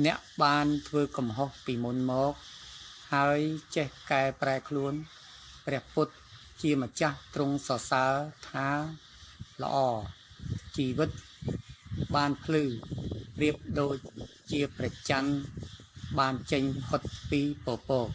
អ្នកបានធ្វើកំហុសពីមុនមកហើយចេះកែប្រែខ្លួនព្រះពុទ្ធជាម្ចាស់ទ្រង់សរសើរថាល្អជីវិតបានភ្លឺប្រៀបដូចជាព្រះច័ន្ទបានចេញផុតពីពពក